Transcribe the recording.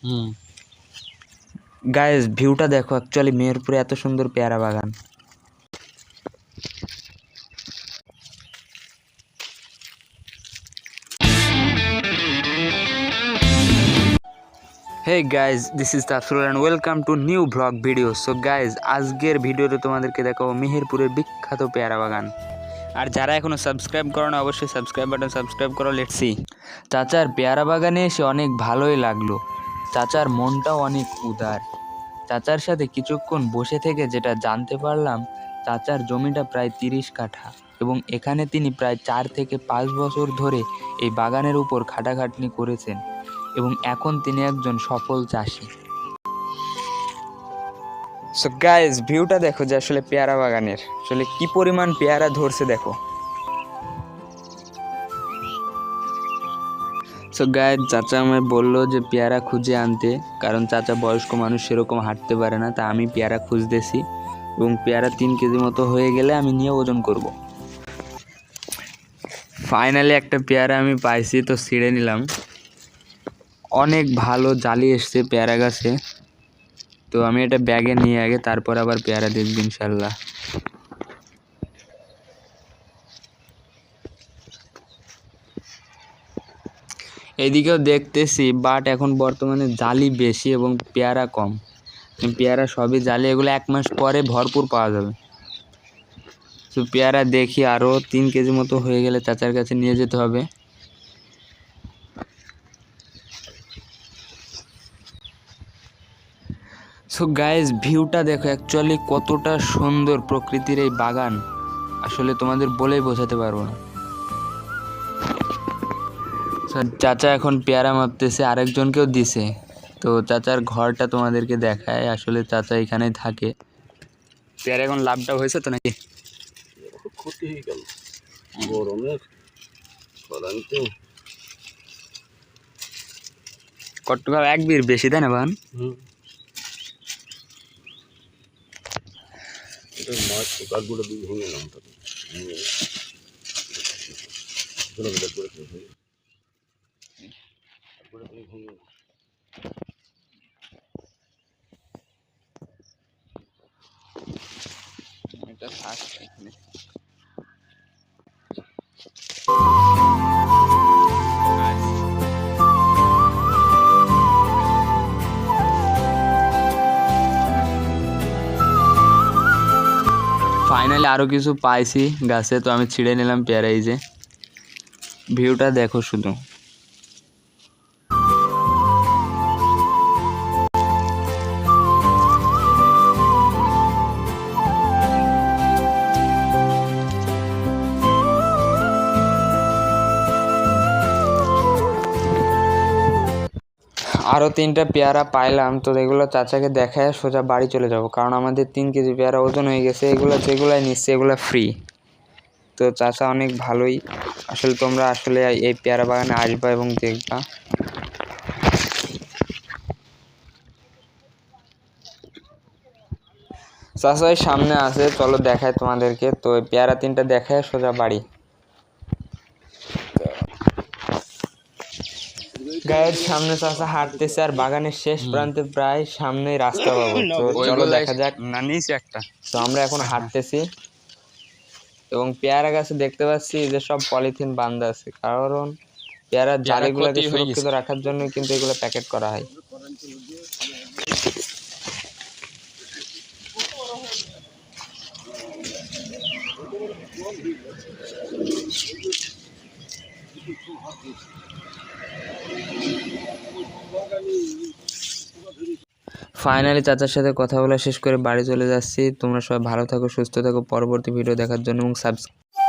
হুম guys ভিউটা দেখো, actually মেহেরপুরে এত সুন্দর পেয়ারা বাগান। Hey guys, this is Tafsirul and welcome to new vlog video. So guys, আজকের ভিডিওতে তোমাদেরকে দেখাবো মেহেরপুরের বিখ্যাত পেয়ারা বাগান। আর যারা এখনো সাবস্ক্রাইব করো না, অবশ্যই সাবস্ক্রাইব বাটন সাবস্ক্রাইব করো। Let's see. চাচার পেয়ারা বাগানে এসে অনেক ভালোই লাগলো। চাচার মনটাও অনেক উদার। চাচার সাথে কিছুক্ষণ বসে থেকে যেটা জানতে পারলাম, চাচার জমিটা প্রায় 30 কাঠা এবং এখানে তিনি প্রায় 4 থেকে 5 বছর ধরে এই বাগানের উপর খাটাখাটনি করেছেন এবং এখন তিনি একজন সফল চাষি। সো গাইস ভিউটা দেখো যে আসলে পেয়ারা বাগানের আসলে কি পরিমাণ পেয়ারা ধরছে দেখো। সো গাইস চাচা আমায় বললো যে পেয়ারা খুঁজে আনতে, কারণ চাচা বয়স্ক মানুষ, সেরকম হাঁটতে পারে না, তা আমি পেয়ারা খুঁজতেছি এবং পেয়ারা 3 কেজি মতো হয়ে গেলে আমি নিয়ে ওজন করব। ফাইনালি একটা পেয়ারা আমি পাইছি, তো ছিঁড়ে নিলাম। অনেক ভালো জালি এসছে পেয়ারা গাছে, তো আমি এটা ব্যাগে নিয়ে আগে তারপর আবার পেয়ারা দেখব ইনশাল্লাহ। এইদিকেও দেখতেছি, বাট এখন বর্তমানে জালি বেশি এবং পেয়ারা কম। পেয়ারা সবই জালি, এগুলো 1 মাস পরে ভরপুর পাওয়া যাবে। তো পেয়ারা দেখি আরও 3 কেজি মতো হয়ে গেলে চাচার কাছে নিয়ে যেতে হবে। সো গাইজ ভিউটা দেখো, অ্যাকচুয়ালি কতটা সুন্দর প্রকৃতির এই বাগান, আসলে তোমাদের বলেই বোঝাতে পারবো না। চাচা এখন পেয়ারা মাপতেছে, আরেকজনকেও দিছে। তো চাচার ঘরটা তোমাদেরকে দেখায়, আসলে চাচা এখানেই থাকে। পেয়ারা এখন লাভটা হয়েছে তো নাকি? ক্ষতি হয়ে গেল গরমের তো কটকা 1 বির বেশি দেয় না বান? এটা মাছ কাঠগুলো দিয়ে ভেঙে গেলাম, এটা ফার্স্ট এখানে। ফাইনালি আরও কিছু পাইছি গাছে, তো আমি ছিঁড়ে নিলাম পেয়ারা। এই যে ভিউটা দেখো শুধু। আরও 3টা পেয়ারা পাইলাম, তো এগুলো চাচাকে দেখায় সোজা বাড়ি চলে যাব, কারণ আমাদের 3 কেজি পেয়ারা ওজন হয়ে গেছে। এগুলো যেগুলাই নিচ্ছে এগুলো ফ্রি। তো চাচা অনেক ভালোই, আসলে তোমরা আসলে এই পেয়ারা বাগানে আসবা এবং দেখবা। চাচা এই সামনে আছে, চলো দেখায় তোমাদেরকে। তো এই পেয়ারা 3টা দেখায় সোজা বাড়ি। গায়ের সামনে চাচা হাঁটতেছে, আর বাগানের শেষ প্রান্তে প্রায় সামনে রাস্তা পাবো। তো চলো দেখা যাক। না নিয়েছি একটা। তো আমরা এখন হাঁটতেছি এবং পেয়ারা গাছে দেখতে পাচ্ছি যে সব পলিথিন বাঁধা আছে, কারণ পেয়ারার জালিগুলোকে সুরক্ষিত রাখার জন্য কিন্তু এগুলো প্যাকেট করা হয়। ফাইনালি চাচার সাথে কথা বলা শেষ করে বাড়ি চলে যাচ্ছি। তোমরা সবাই ভালো থাকো, সুস্থ থাকো। পরবর্তী ভিডিও দেখার জন্য এবং সাবস্ক্রাইব